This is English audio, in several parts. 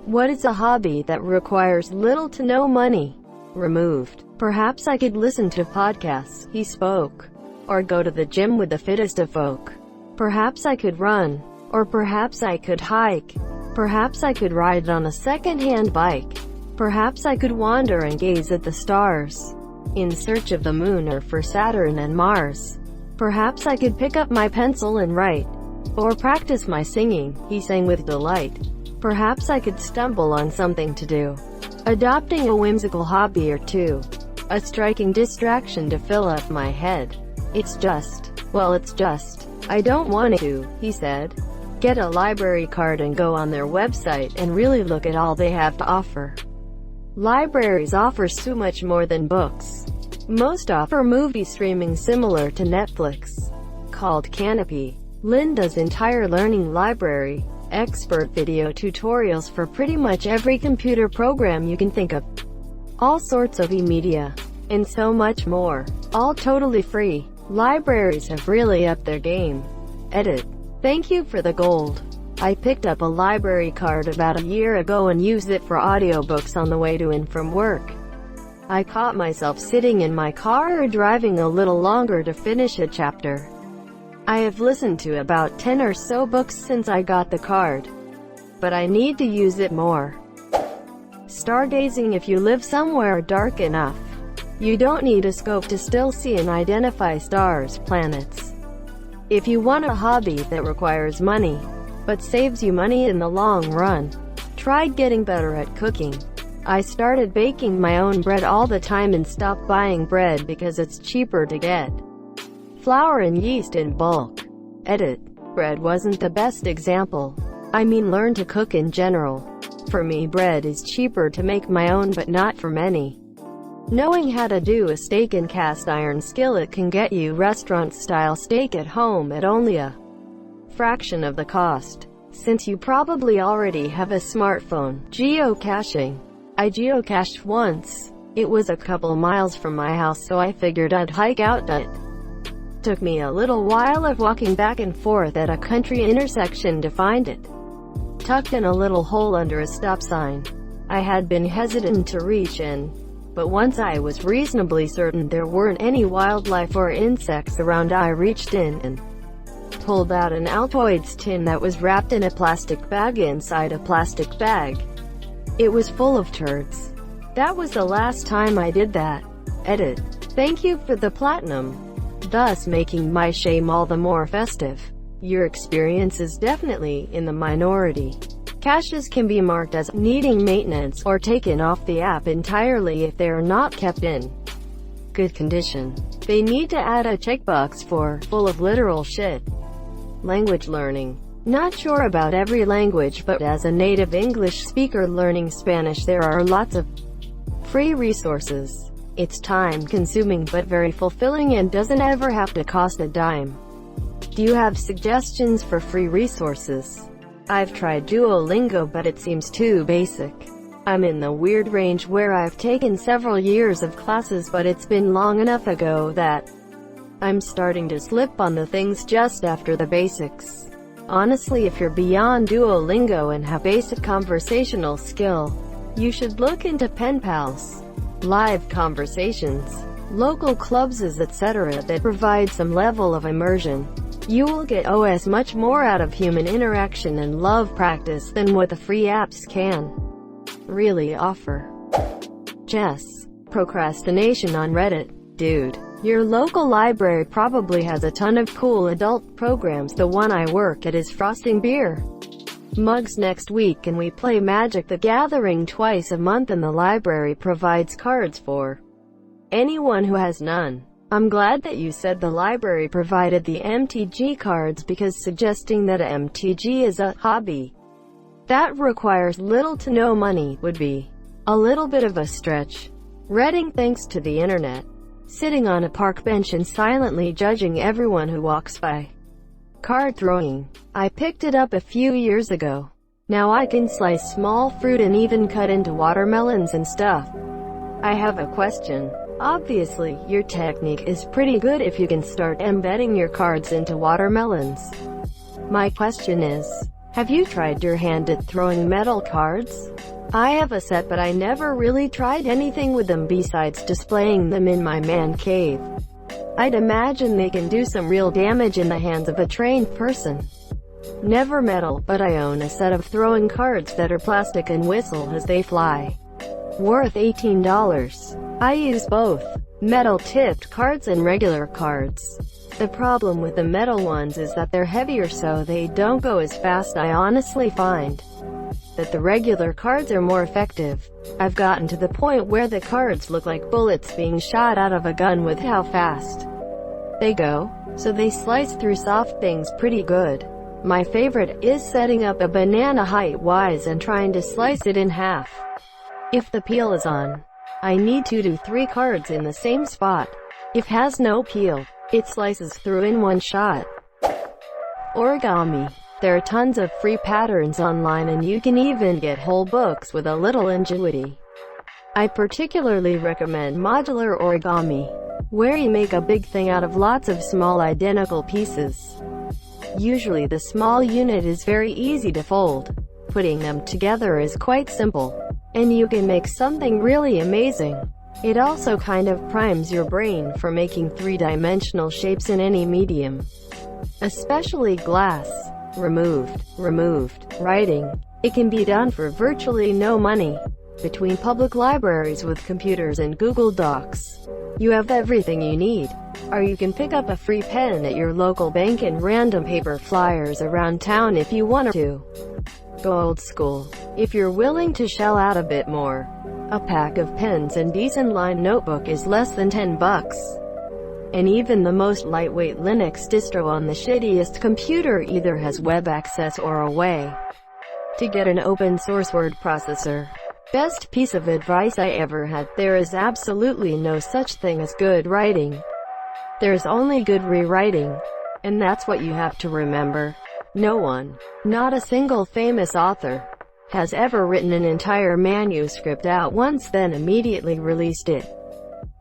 What is a hobby that requires little to no money? Removed. Perhaps I could listen to podcasts, he spoke. Or go to the gym with the fittest of folk. Perhaps I could run. Or perhaps I could hike. Perhaps I could ride on a second-hand bike. Perhaps I could wander and gaze at the stars, in search of the moon or for Saturn and Mars. Perhaps I could pick up my pencil and write. Or practice my singing, he sang with delight. Perhaps I could stumble on something to do. Adopting a whimsical hobby or two. A striking distraction to fill up my head. It's just, I don't want to, he said. Get a library card and go on their website and really look at all they have to offer. Libraries offer so much more than books. Most offer movie streaming similar to Netflix, called Canopy. Linda's entire learning library. Expert video tutorials for pretty much every computer program you can think of. All sorts of e-media. And so much more. All totally free. Libraries have really upped their game. Edit. Thank you for the gold. I picked up a library card about a year ago and used it for audiobooks on the way to and from work. I caught myself sitting in my car or driving a little longer to finish a chapter. I have listened to about 10 or so books since I got the card. But I need to use it more. Stargazing. If you live somewhere dark enough, you don't need a scope to still see and identify stars, planets. If you want a hobby that requires money, but saves you money in the long run, try getting better at cooking. I started baking my own bread all the time and stopped buying bread because it's cheaper to get flour and yeast in bulk. Edit. Bread wasn't the best example. I mean learn to cook in general. For me, bread is cheaper to make my own, but not for many. Knowing how to do a steak in cast iron skillet can get you restaurant-style steak at home at only a fraction of the cost. Since you probably already have a smartphone. Geocaching. I geocached once. It was a couple miles from my house, so I figured I'd hike out it. Took me a little while of walking back and forth at a country intersection to find it. Tucked in a little hole under a stop sign. I had been hesitant to reach in, but once I was reasonably certain there weren't any wildlife or insects around, I reached in and pulled out an Altoids tin that was wrapped in a plastic bag inside a plastic bag. It was full of turds. That was the last time I did that. Edit. Thank you for the platinum, thus making my shame all the more festive. Your experience is definitely in the minority. Caches can be marked as needing maintenance or taken off the app entirely if they are not kept in good condition. They need to add a checkbox for full of literal shit. Language learning. Not sure about every language, but as a native English speaker learning Spanish, there are lots of free resources. It's time-consuming but very fulfilling and doesn't ever have to cost a dime. Do you have suggestions for free resources? I've tried Duolingo, but it seems too basic. I'm in the weird range where I've taken several years of classes, but it's been long enough ago that I'm starting to slip on the things just after the basics. Honestly, if you're beyond Duolingo and have basic conversational skill, you should look into pen pals, live conversations, local clubs, etc. that provide some level of immersion. You will get as much more out of human interaction and love practice than what the free apps can really offer. Jess. Procrastination on Reddit. Dude, your local library probably has a ton of cool adult programs. The one I work at is frosting beer mugs next week, and we play Magic the Gathering twice a month, and the library provides cards for anyone who has none. I'm glad that you said the library provided the MTG cards, because suggesting that MTG is a hobby that requires little to no money would be a little bit of a stretch. Reading thanks to the internet. Sitting on a park bench and silently judging everyone who walks by. Card throwing. I picked it up a few years ago. Now I can slice small fruit and even cut into watermelons and stuff. I have a question. Obviously, your technique is pretty good if you can start embedding your cards into watermelons. My question is, Have you tried your hand at throwing metal cards? I have a set, but I never really tried anything with them besides displaying them in my man cave. I'd imagine they can do some real damage in the hands of a trained person. Never metal, but I own a set of throwing cards that are plastic and whistle as they fly. Worth $18. I use both metal-tipped cards and regular cards. The problem with the metal ones is that they're heavier, so they don't go as fast. I honestly find that the regular cards are more effective. I've gotten to the point where the cards look like bullets being shot out of a gun with how fast they go, so they slice through soft things pretty good. My favorite is setting up a banana height-wise and trying to slice it in half. If the peel is on, I need 2 to 3 cards in the same spot. If has no peel, it slices through in one shot. Origami. There are tons of free patterns online, and you can even get whole books with a little ingenuity. I particularly recommend modular origami, where you make a big thing out of lots of small identical pieces. Usually the small unit is very easy to fold. Putting them together is quite simple, and you can make something really amazing. It also kind of primes your brain for making 3-dimensional shapes in any medium, especially glass. Removed. Writing. It can be done for virtually no money. Between public libraries with computers and Google Docs, you have everything you need. Or you can pick up a free pen at your local bank and random paper flyers around town if you want to. Go old school, if you're willing to shell out a bit more. A pack of pens and decent line notebook is less than $10. And even the most lightweight Linux distro on the shittiest computer either has web access or a way to get an open source word processor. Best piece of advice I ever had: there is absolutely no such thing as good writing. There's only good rewriting. And that's what you have to remember. No one, not a single famous author, has ever written an entire manuscript out once then immediately released it.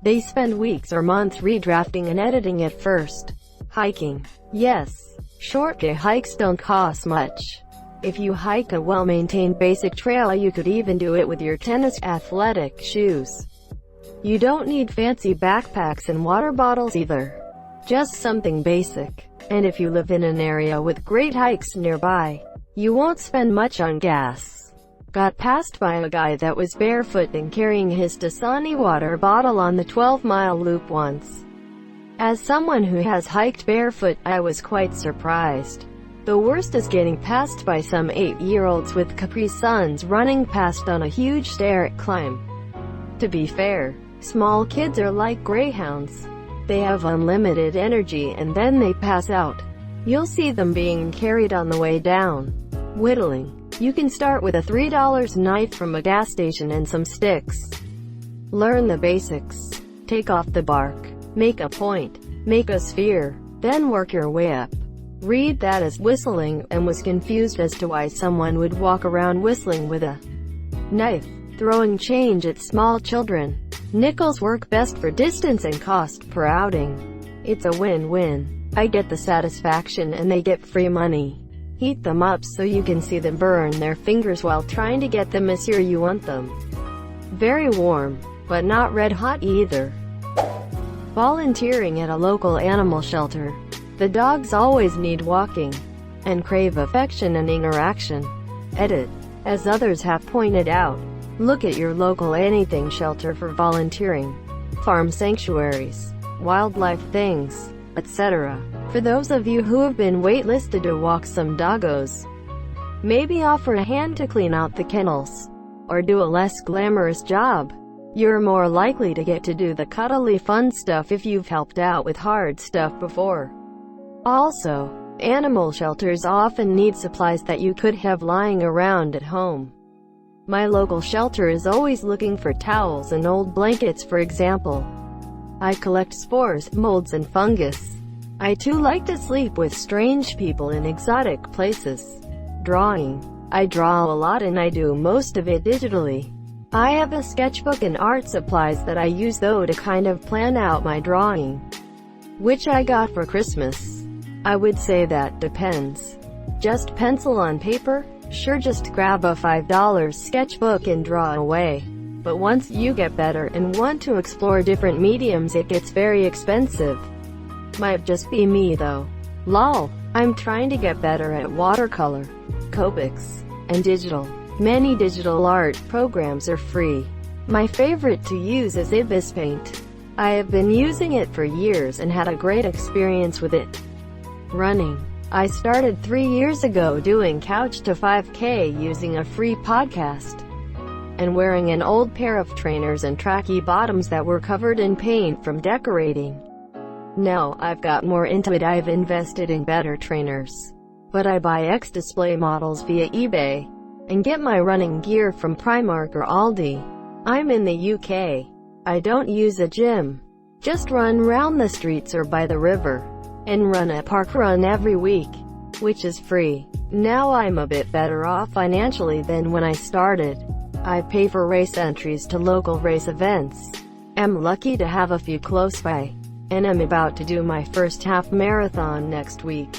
They spend weeks or months redrafting and editing it first. Hiking. Yes, short hikes don't cost much. If you hike a well-maintained basic trail, you could even do it with your tennis athletic shoes. You don't need fancy backpacks and water bottles either. Just something basic. And if you live in an area with great hikes nearby, you won't spend much on gas. Got passed by a guy that was barefoot and carrying his Dasani water bottle on the 12-mile loop once. As someone who has hiked barefoot, I was quite surprised. The worst is getting passed by some 8-year-olds with Capri Suns running past on a huge stair climb. To be fair, small kids are like greyhounds. They have unlimited energy and then they pass out. You'll see them being carried on the way down. Whittling. You can start with a $3 knife from a gas station and some sticks. Learn the basics. Take off the bark. Make a point. Make a sphere. Then work your way up. Read that as whistling, and was confused as to why someone would walk around whistling with a knife. Throwing change at small children. Nickels work best for distance and cost per outing. It's a win-win. I get the satisfaction and they get free money. Heat them up so you can see them burn their fingers while trying to get them as here you want them. Very warm, but not red hot either. Volunteering at a local animal shelter. The dogs always need walking and crave affection and interaction. Edit. As others have pointed out, look at your local anything shelter for volunteering. Farm sanctuaries, wildlife things, etc. For those of you who have been waitlisted to walk some doggos, maybe offer a hand to clean out the kennels, or do a less glamorous job. You're more likely to get to do the cuddly fun stuff if you've helped out with hard stuff before. Also, animal shelters often need supplies that you could have lying around at home. My local shelter is always looking for towels and old blankets, for example. I collect spores, molds and fungus. I too like to sleep with strange people in exotic places. Drawing. I draw a lot and I do most of it digitally. I have a sketchbook and art supplies that I use though to kind of plan out my drawing, which I got for Christmas. I would say that depends. Just pencil on paper? Sure, just grab a $5 sketchbook and draw away. But once you get better and want to explore different mediums, it gets very expensive. Might just be me though. Lol. I'm trying to get better at watercolor, Copics, and digital. Many digital art programs are free. My favorite to use is Ibis Paint. I have been using it for years and had a great experience with it. Running. I started 3 years ago doing Couch to 5K using a free podcast, and wearing an old pair of trainers and tracky bottoms that were covered in paint from decorating. Now I've got more into it. I've invested in better trainers, but I buy X-display models via eBay, and get my running gear from Primark or Aldi. I'm in the UK. I don't use a gym. Just run round the streets or by the river, and run a park run every week, which is free. Now I'm a bit better off financially than when I started. I pay for race entries to local race events. I'm lucky to have a few close by, and I'm about to do my first half marathon next week.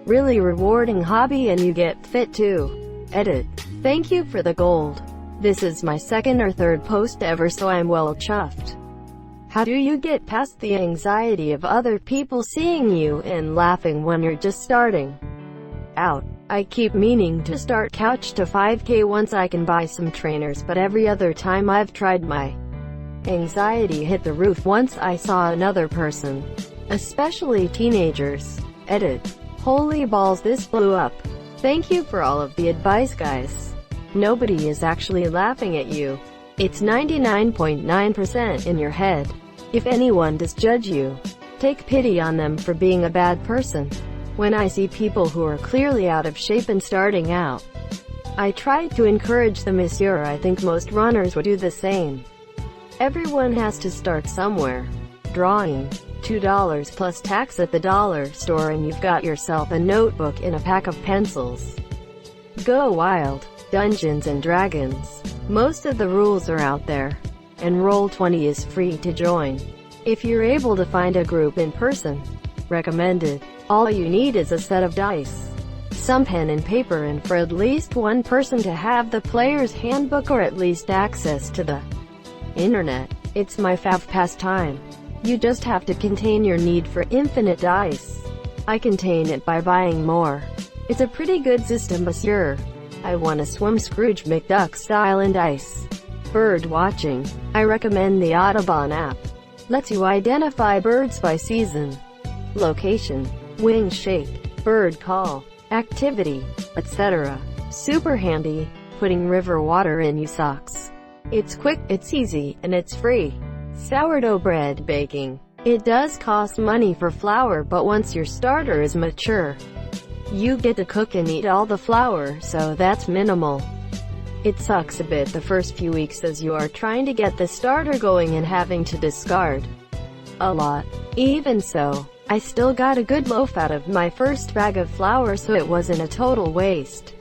Really rewarding hobby, and you get fit too. Edit. Thank you for the gold. This is my second or third post ever, so I'm well chuffed. How do you get past the anxiety of other people seeing you and laughing when you're just starting out? I keep meaning to start Couch to 5K once I can buy some trainers, but every other time I've tried, my anxiety hit the roof once I saw another person, especially teenagers. Edit. Holy balls, this blew up. Thank you for all of the advice, guys. Nobody is actually laughing at you. It's 99.9% in your head. If anyone does judge you, take pity on them for being a bad person. When I see people who are clearly out of shape and starting out, I try to encourage them. Monsieur, I think most runners would do the same. Everyone has to start somewhere. Drawing. $2 plus tax at the dollar store and you've got yourself a notebook and a pack of pencils. Go wild. Dungeons and Dragons. Most of the rules are out there, and Roll20 is free to join. If you're able to find a group in person, recommended. All you need is a set of dice, some pen and paper, and for at least one person to have the player's handbook or at least access to the internet. It's my fav pastime. You just have to contain your need for infinite dice. I contain it by buying more. It's a pretty good system, monsieur. I want to swim Scrooge McDuck style in dice. Bird watching. I recommend the Audubon app. Lets you identify birds by season, location, wing shape, bird call, activity, etc. Super handy. Putting river water in your socks. It's quick, it's easy, and it's free. Sourdough bread baking. It does cost money for flour, but once your starter is mature, you get to cook and eat all the flour, so that's minimal. It sucks a bit the first few weeks as you are trying to get the starter going and having to discard a lot. Even so, I still got a good loaf out of my first bag of flour, so it wasn't a total waste.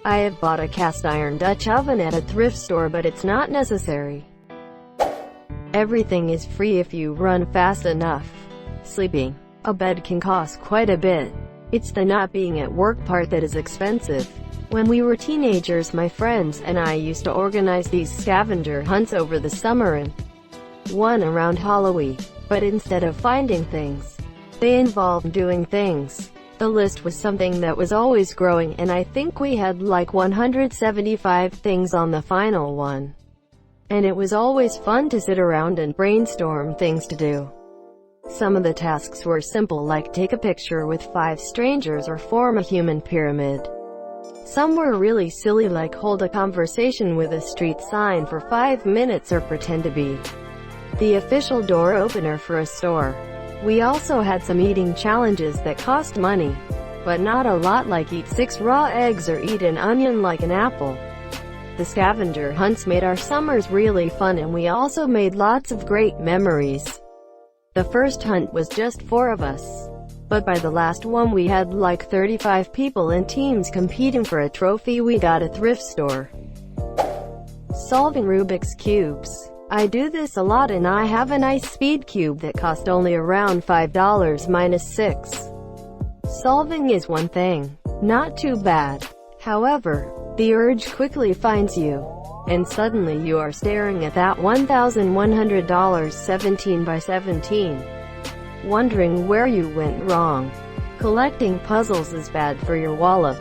I have bought a cast iron Dutch oven at a thrift store, but it's not necessary. Everything is free if you run fast enough. Sleeping. A bed can cost quite a bit. It's the not being at work part that is expensive. When we were teenagers, my friends and I used to organize these scavenger hunts over the summer and one around Halloween. But instead of finding things, they involved doing things. The list was something that was always growing, and I think we had like 175 things on the final one. And it was always fun to sit around and brainstorm things to do. Some of the tasks were simple, like take a picture with 5 strangers or form a human pyramid. Some were really silly, like hold a conversation with a street sign for 5 minutes or pretend to be the official door opener for a store. We also had some eating challenges that cost money, but not a lot, like eat 6 raw eggs or eat an onion like an apple. The scavenger hunts made our summers really fun, and we also made lots of great memories. The first hunt was just 4 of us, but by the last one we had like 35 people in teams competing for a trophy we got at a thrift store. Solving Rubik's Cubes. I do this a lot, and I have a nice speed cube that cost only around $5 minus 6 Solving is one thing. Not too bad. However, the urge quickly finds you, and suddenly you are staring at that $1,100 17 by 17, wondering where you went wrong. Collecting puzzles is bad for your wallet.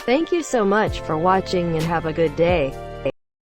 Thank you so much for watching and have a good day.